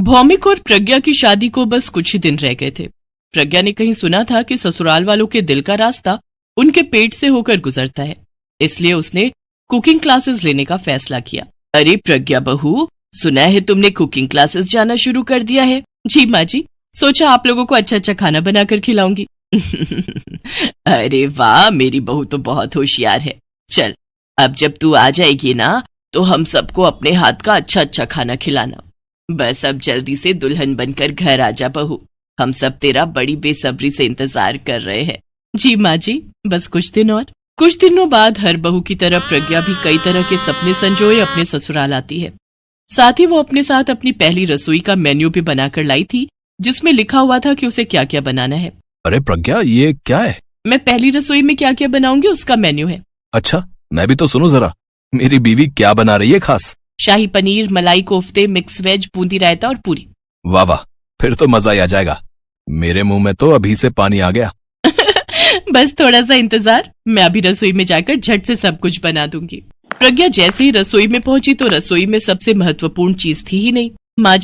भौमिक और प्रज्ञा की शादी को बस कुछ ही दिन रह गए थे। प्रज्ञा ने कहीं सुना था कि ससुराल वालों के दिल का रास्ता उनके पेट से होकर गुजरता है, इसलिए उसने कुकिंग क्लासेस लेने का फैसला किया। अरे प्रज्ञा बहू, सुना है तुमने कुकिंग क्लासेस जाना शुरू कर दिया है? जी माँ जी, सोचा आप लोगों को अच्छा अच्छा खाना बनाकर खिलाऊंगी। अरे वाह, मेरी बहू तो बहुत होशियार है। चल, अब जब तू आ जाएगी ना तो हम सबको अपने हाथ का अच्छा अच्छा खाना खिलाना। बस अब जल्दी से दुल्हन बनकर घर आ जा बहू, हम सब तेरा बड़ी बेसब्री से इंतजार कर रहे हैं। जी माँ जी, बस कुछ दिन और। कुछ दिनों बाद हर बहू की तरह प्रज्ञा भी कई तरह के सपने संजोए अपने ससुराल आती है। साथ ही वो अपने साथ अपनी पहली रसोई का मेन्यू भी बनाकर लाई थी, जिसमें लिखा हुआ था कि उसे क्या क्या बनाना है। अरे प्रज्ञा, ये क्या है? मैं पहली रसोई में क्या क्या बनाऊंगी उसका मेन्यू है। अच्छा, मैं भी तो सुनूं जरा, मेरी बीवी क्या बना रही है खास? शाही पनीर, मलाई कोफ्ते, मिक्स वेज, बूंदी रायता और पूरी। वाह वाह, फिर तो मजा ही आ जाएगा। मेरे मुंह में तो अभी से पानी आ गया। बस थोड़ा सा इंतजार, मैं अभी रसोई में जाकर झट से सब कुछ बना दूंगी। प्रज्ञा जैसे ही रसोई में पहुंची तो रसोई में सबसे महत्वपूर्ण चीज थी ही नहीं। माँ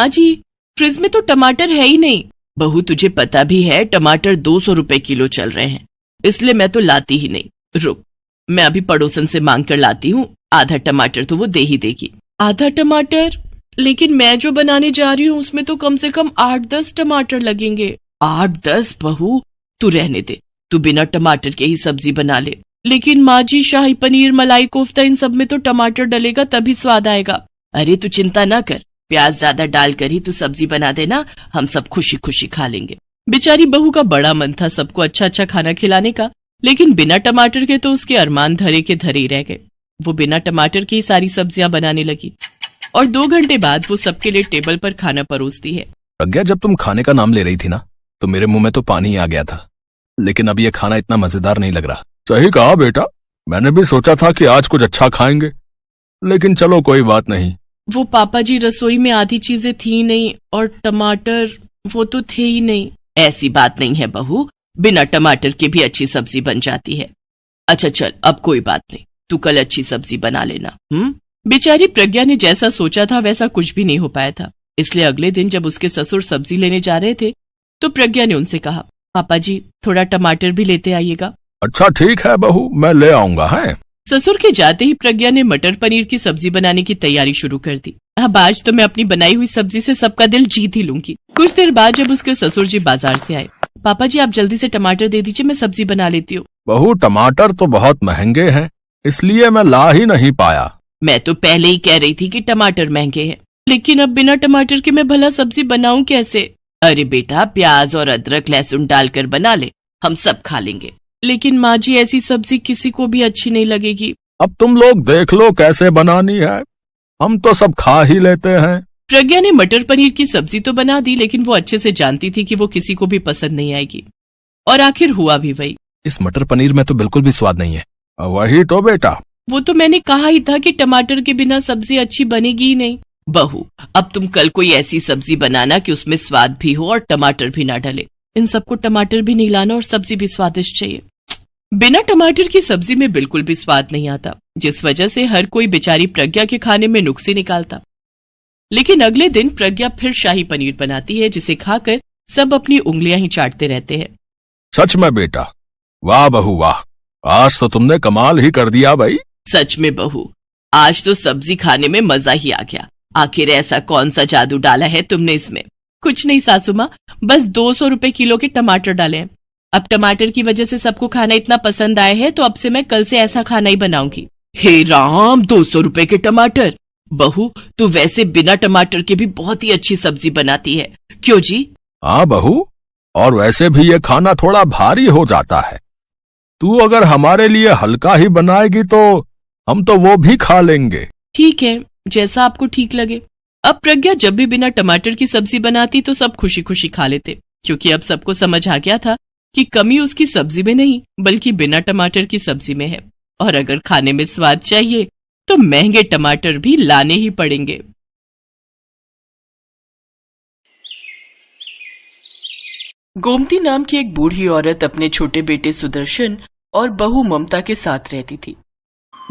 जी, फ्रिज में तो टमाटर है ही नहीं। बहू, तुझे पता भी है टमाटर 200 रुपए किलो चल रहे हैं, इसलिए मैं तो लाती ही नहीं। रुक, मैं अभी पड़ोसन से मांग कर लाती हूँ, आधा टमाटर तो वो दे ही देगी। आधा टमाटर? लेकिन मैं जो बनाने जा रही हूँ उसमें तो कम से कम 8-10 टमाटर लगेंगे। 8-10? बहू तू रहने दे, तू बिना टमाटर के ही सब्जी बना ले। लेकिन माँ जी, शाही पनीर, मलाई कोफ्ता, इन सब में तो टमाटर डलेगा तभी स्वाद आएगा। अरे तू चिंता ना कर, प्याज ज्यादा डालकर ही तू सब्जी बना देना, हम सब खुशी खुशी खा लेंगे। बेचारी बहू का बड़ा मन था सबको अच्छा अच्छा खाना खिलाने का, लेकिन बिना टमाटर के तो उसके अरमान धरे के धरे ही रह गए। वो बिना टमाटर की सारी सब्जियां बनाने लगी और 2 घंटे बाद वो सबके लिए टेबल पर खाना परोसती है। प्रज्ञा, जब तुम खाने का नाम ले रही थी ना, तो मेरे मुंह में तो पानी आ गया था, लेकिन अब ये खाना इतना मजेदार नहीं लग रहा। सही कहा बेटा, मैंने भी सोचा था कि आज कुछ अच्छा खाएंगे, लेकिन चलो कोई बात नहीं। वो पापा जी, रसोई में आधी चीजें थी नहीं और टमाटर वो तो थे ही नहीं। ऐसी बात नहीं है बहू, बिना टमाटर के भी अच्छी सब्जी बन जाती है। अच्छा चल, अब कोई बात नहीं, तू कल अच्छी सब्जी बना लेना। बेचारी प्रज्ञा ने जैसा सोचा था वैसा कुछ भी नहीं हो पाया था, इसलिए अगले दिन जब उसके ससुर सब्जी लेने जा रहे थे तो प्रज्ञा ने उनसे कहा, पापा जी थोड़ा टमाटर भी लेते आइएगा। अच्छा ठीक है बहू, मैं ले आऊंगा। है ससुर के जाते ही प्रज्ञा ने मटर पनीर की सब्जी बनाने की तैयारी शुरू कर दी। अब आज तो मैं अपनी बनाई हुई सब्जी से सबका दिल जीत ही लूंगी। कुछ देर बाद जब उसके ससुर जी बाजार से आए, पापा जी आप जल्दी से टमाटर दे दीजिए, मैं सब्जी बना लेती हूँ। बहू, टमाटर तो बहुत महंगे हैं, इसलिए मैं ला ही नहीं पाया। मैं तो पहले ही कह रही थी कि टमाटर महंगे हैं, लेकिन अब बिना टमाटर के मैं भला सब्जी बनाऊं कैसे? अरे बेटा, प्याज और अदरक लहसुन डालकर बना ले, हम सब खा लेंगे। लेकिन माँ जी, ऐसी सब्जी किसी को भी अच्छी नहीं लगेगी। अब तुम लोग देख लो कैसे बनानी है, हम तो सब खा ही लेते हैं। प्रज्ञा ने मटर पनीर की सब्जी तो बना दी, लेकिन वो अच्छे से जानती थी कि वो किसी को भी पसंद नहीं आएगी, और आखिर हुआ भी वही। इस मटर पनीर में तो बिल्कुल भी स्वाद नहीं है। वही तो बेटा, वो तो मैंने कहा ही था कि टमाटर के बिना सब्जी अच्छी बनेगी ही नहीं। बहू, अब तुम कल कोई ऐसी सब्जी बनाना कि उसमें स्वाद भी हो और टमाटर भी ना डले। इन सबको टमाटर भी नहीं लाना और सब्जी भी स्वादिष्ट चाहिए। बिना टमाटर की सब्जी में बिल्कुल भी स्वाद नहीं आता, जिस वजह से हर कोई बेचारी प्रज्ञा के खाने में नुक्स निकालता। लेकिन अगले दिन प्रज्ञा फिर शाही पनीर बनाती है, जिसे खाकर सब अपनी उंगलियां ही चाटते रहते हैं। सच में बेटा, वाह बहू वाह, आज तो तुमने कमाल ही कर दिया भाई। सच में बहू, आज तो सब्जी खाने में मजा ही आ गया। आखिर ऐसा कौन सा जादू डाला है तुमने इसमें? कुछ नहीं सासू माँ, बस 200 रुपए किलो के टमाटर डाले हैं। अब टमाटर की वजह से सबको खाना इतना पसंद आया है, तो अब से मैं कल से ऐसा खाना ही बनाऊंगी। हे राम, 200 रुपए के टमाटर! बहू, तू वैसे बिना टमाटर के भी बहुत ही अच्छी सब्जी बनाती है, क्यों जी? हाँ बहू, और वैसे भी ये खाना थोड़ा भारी हो जाता है। तू अगर हमारे लिए हल्का ही बनाएगी तो हम तो वो भी खा लेंगे। ठीक है, जैसा आपको ठीक लगे। अब प्रज्ञा जब भी बिना टमाटर की सब्जी बनाती तो सब खुशी खुशी खा लेते, क्योंकि अब सबको समझ आ गया था कि कमी उसकी सब्जी में नहीं बल्कि बिना टमाटर की सब्जी में है, और अगर खाने में स्वाद चाहिए तो महंगे टमाटर भी लाने ही पड़ेंगे। गोमती नाम की एक बूढ़ी औरत अपने छोटे बेटे सुदर्शन और बहू ममता के साथ रहती थी।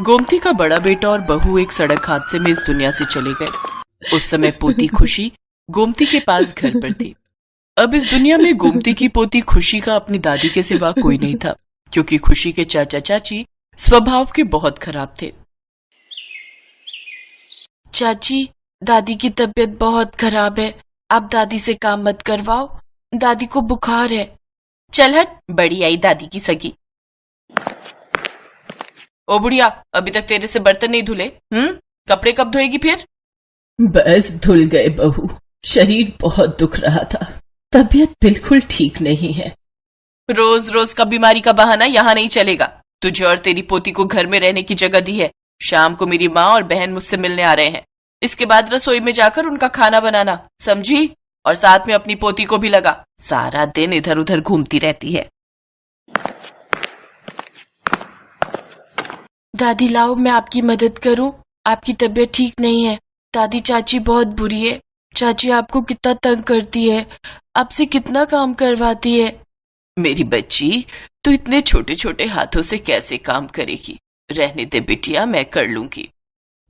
गोमती का बड़ा बेटा और बहू एक सड़क हादसे में इस दुनिया से चले गए। उस समय पोती खुशी गोमती के पास घर पर थी। अब इस दुनिया में गोमती की पोती खुशी का अपनी दादी के सिवा कोई नहीं था, क्योंकि खुशी के चाचा चाची स्वभाव के बहुत खराब थे। चाची, दादी की तबीयत बहुत खराब है, आप दादी से काम मत करवाओ, दादी को बुखार है। चल हट, बड़ी आई दादी की सगी। ओ बुढ़िया, अभी तक तेरे से बर्तन नहीं धुले? कपड़े कब धोएगी फिर? बस धुल गए बहू, शरीर बहुत दुख रहा था, तबीयत बिल्कुल ठीक नहीं है। रोज रोज का बीमारी का बहाना यहाँ नहीं चलेगा। तुझे और तेरी पोती को घर में रहने की जगह दी है। शाम को मेरी माँ और बहन मुझसे मिलने आ रहे हैं। इसके बाद रसोई में जाकर उनका खाना बनाना, समझी? और साथ में अपनी पोती को भी लगा, सारा दिन इधर उधर घूमती रहती है। दादी लाओ, मैं आपकी मदद करूं। आपकी तबीयत ठीक नहीं है। दादी, चाची बहुत बुरी है। चाची आपको कितना तंग करती है, आपसे कितना काम करवाती है। मेरी बच्ची, तू इतने छोटे छोटे हाथों से कैसे काम करेगी? रहने दे बिटिया, मैं कर लूंगी।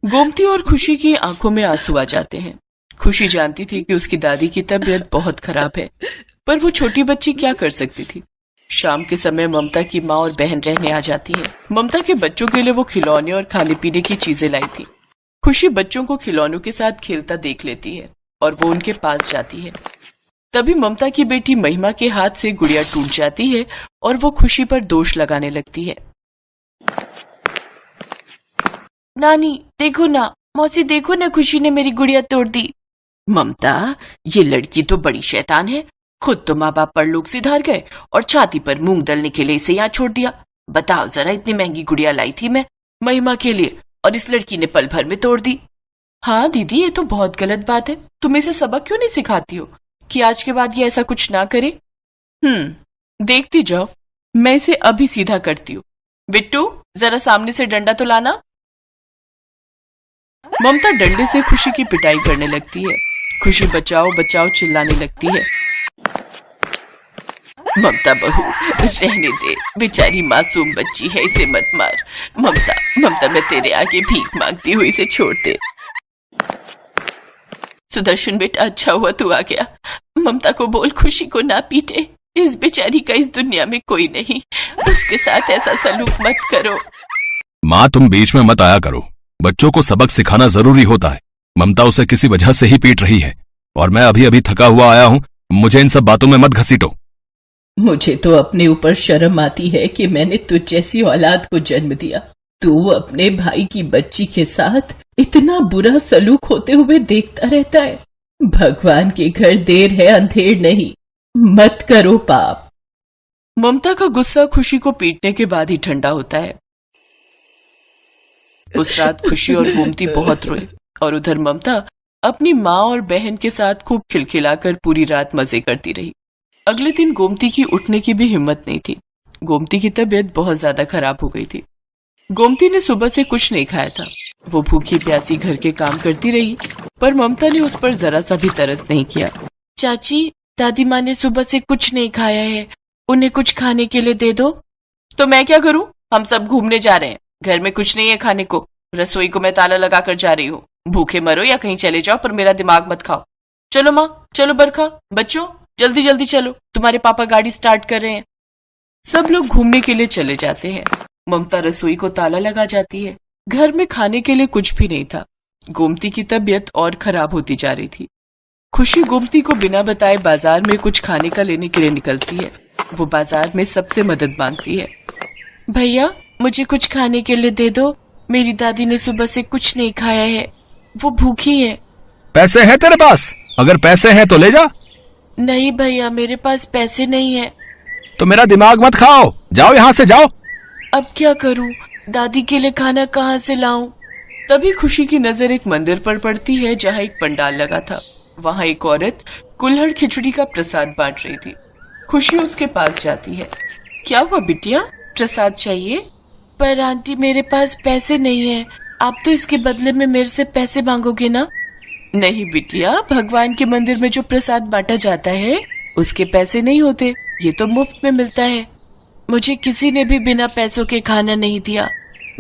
गोमती और खुशी की आंखों में आंसू आ जाते हैं। खुशी जानती थी कि उसकी दादी की तबीयत बहुत खराब है, पर वो छोटी बच्ची क्या कर सकती थी। शाम के समय ममता की माँ और बहन रहने आ जाती है। ममता के बच्चों के लिए वो खिलौने और खाने पीने की चीजें लाई थी। खुशी बच्चों को खिलौनों के साथ खेलता देख लेती है और वो उनके पास जाती है। तभी ममता की बेटी महिमा के हाथ से गुड़िया टूट जाती है और वो खुशी पर दोष लगाने लगती है। नानी देखो ना, मौसी देखो ना, खुशी ने मेरी गुड़िया तोड़ दी। ममता, ये लड़की तो बड़ी शैतान है। खुद तो माँ बाप परलोक सिधार गए और छाती पर मूंग दलने के लिए इसे यहाँ छोड़ दिया। बताओ जरा, इतनी महंगी गुड़िया लाई थी मैं महिमा के लिए और इस लड़की ने पल भर में तोड़ दी। हाँ दीदी, ये तो बहुत गलत बात है। तुम इसे सबक क्यों नहीं सिखाती हो कि आज के बाद ये ऐसा कुछ ना करे? देखती जाओ, मैं इसे अभी सीधा करती हूँ। बिट्टू, जरा सामने से डंडा तो लाना। ममता डंडे से खुशी की पिटाई करने लगती है। खुशी बचाओ बचाओ चिल्लाने लगती है। ममता बहू, रहने दे, बेचारी मासूम बच्ची है, इसे मत मार। ममता, ममता, मैं तेरे आगे भीख मांगती हूँ, इसे छोड़ दे। सुदर्शन बेटा, अच्छा हुआ तू आ गया। ममता को बोल खुशी को ना पीटे। इस बेचारी का इस दुनिया में कोई नहीं, उसके साथ ऐसा सलूक मत करो। माँ, तुम बीच में मत आया करो। बच्चों को सबक सिखाना जरूरी होता है। ममता उसे किसी वजह से ही पीट रही है और मैं अभी अभी थका हुआ आया हूँ। मुझे इन सब बातों में मत घसीटो। मुझे तो अपने ऊपर शर्म आती है कि मैंने तुझ जैसी औलाद को जन्म दिया। तू अपने भाई की बच्ची के साथ इतना बुरा सलूक होते हुए देखता रहता है। भगवान के घर देर है अंधेर नहीं, मत करो पाप। ममता का गुस्सा खुशी को पीटने के बाद ही ठंडा होता है। उस रात खुशी और गोमती बहुत रोए और उधर ममता अपनी माँ और बहन के साथ खूब खिलखिलाकर पूरी रात मजे करती रही। अगले दिन गोमती की उठने की भी हिम्मत नहीं थी। गोमती की तबीयत बहुत ज्यादा खराब हो गई थी। गोमती ने सुबह से कुछ नहीं खाया था। वो भूखी प्यासी घर के काम करती रही, पर ममता ने उस पर जरा सा भी तरस नहीं किया। चाची, दादी माँ ने सुबह से कुछ नहीं खाया है, उन्हें कुछ खाने के लिए दे दो। तो मैं क्या करूं? हम सब घूमने जा रहे हैं, घर में कुछ नहीं है खाने को। रसोई को मैं ताला लगा कर जा रही हूँ। भूखे मरो या कहीं चले जाओ, पर मेरा दिमाग मत खाओ। चलो माँ, चलो बरखा, बच्चों जल्दी जल्दी चलो, तुम्हारे पापा गाड़ी स्टार्ट कर रहे हैं। सब लोग घूमने के लिए चले जाते हैं। ममता रसोई को ताला लगा जाती है। घर में खाने के लिए कुछ भी नहीं था। गोमती की तबीयत और खराब होती जा रही थी। खुशी गोमती को बिना बताए बाजार में कुछ खाने का लेने के लिए निकलती है। वो बाजार में सबसे मदद मांगती है। भैया, मुझे कुछ खाने के लिए दे दो, मेरी दादी ने सुबह से कुछ नहीं खाया है, वो भूखी है। पैसे हैं तेरे पास? अगर पैसे हैं तो ले जा। नहीं भैया, मेरे पास पैसे नहीं है। तो मेरा दिमाग मत खाओ, जाओ यहाँ से जाओ। अब क्या करूं? दादी के लिए खाना कहाँ से लाऊं? तभी खुशी की नजर एक मंदिर पर पड़ती है जहाँ एक पंडाल लगा था। वहाँ एक औरत कुल्हड़ खिचड़ी का प्रसाद बांट रही थी। खुशी उसके पास जाती है। क्या हुआ बिटिया, प्रसाद चाहिए? पर आंटी, मेरे पास पैसे नहीं है। आप तो इसके बदले में मेरे से पैसे मांगोगे ना? नहीं बिटिया, भगवान के मंदिर में जो प्रसाद बांटा जाता है उसके पैसे नहीं होते, ये तो मुफ्त में मिलता है। मुझे किसी ने भी बिना पैसों के खाना नहीं दिया।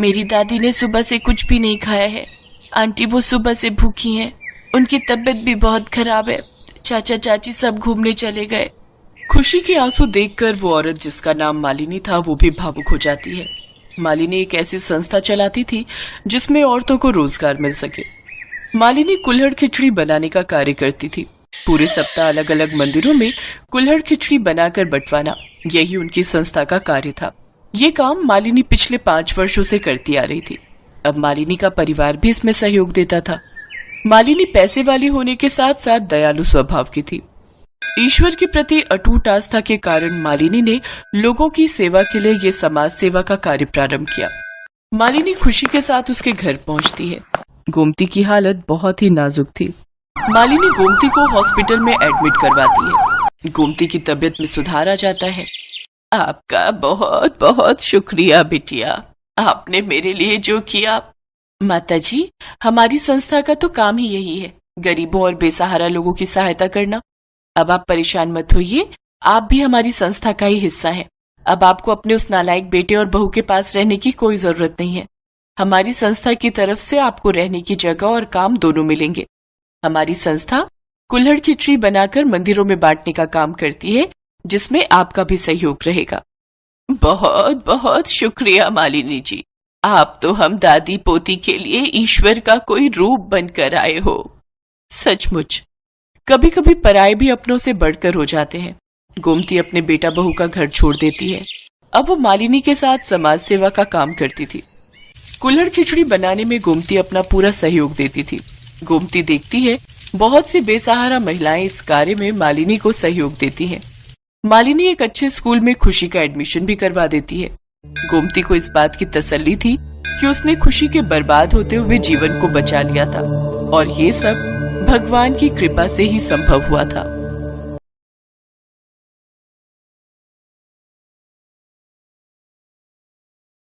मेरी दादी ने सुबह से कुछ भी नहीं खाया है। आंटी, वो सुबह से भूखी हैं, उनकी तबीयत भी बहुत खराब है। चाचा चाची सब घूमने चले गए। खुशी के आंसू देखकर वो औरत जिसका नाम मालिनी था वो भी भावुक हो जाती है। मालिनी एक ऐसी संस्था चलाती थी जिसमें औरतों को रोजगार मिल सके। मालिनी कुल्हड़ खिचड़ी बनाने का कार्य करती थी। पूरे सप्ताह अलग अलग मंदिरों में कुल्हड़ खिचड़ी बनाकर बंटवाना, यही उनकी संस्था का कार्य था। ये काम मालिनी पिछले 5 वर्षों से करती आ रही थी। अब मालिनी का परिवार भी इसमें सहयोग देता था। मालिनी पैसे वाली होने के साथ साथ दयालु स्वभाव की थी। ईश्वर के प्रति अटूट आस्था के कारण मालिनी ने लोगों की सेवा के लिए ये समाज सेवा का कार्य प्रारंभ किया। मालिनी खुशी के साथ उसके घर पहुंचती है। गोमती की हालत बहुत ही नाजुक थी। मालिनी गोमती को हॉस्पिटल में एडमिट करवाती है। गोमती की तबीयत में सुधार आ जाता है। आपका बहुत बहुत शुक्रिया बिटिया, आपने मेरे लिए जो किया। माताजी, हमारी संस्था का तो काम ही यही है, गरीबों और बेसहारा लोगों की सहायता करना। अब आप परेशान मत होइए, आप भी हमारी संस्था का ही हिस्सा हैं। अब आपको अपने उस नालायक बेटे और बहू के पास रहने की कोई जरूरत नहीं है। हमारी संस्था की तरफ से आपको रहने की जगह और काम दोनों मिलेंगे। हमारी संस्था कुल्हड़ खिचड़ी बनाकर मंदिरों में बांटने का काम करती है, जिसमें आपका भी सहयोग रहेगा। बहुत बहुत शुक्रिया मालिनी जी, आप तो हम दादी पोती के लिए ईश्वर का कोई रूप बनकर आए हो। सचमुच कभी कभी पराये भी अपनों से बढ़कर हो जाते हैं। गोमती अपने बेटा बहू का घर छोड़ देती है। अब वो मालिनी के साथ समाज सेवा का काम करती थी। कुल्हड़ खिचड़ी बनाने में गोमती अपना पूरा सहयोग देती थी। गोमती देखती है बहुत सी बेसहारा महिलाएं इस कार्य में मालिनी को सहयोग देती हैं। मालिनी एक अच्छे स्कूल में खुशी का एडमिशन भी करवा देती है। गोमती को इस बात की तसल्ली थी कि उसने खुशी के बर्बाद होते हुए जीवन को बचा लिया था और ये सब भगवान की कृपा से ही संभव हुआ था।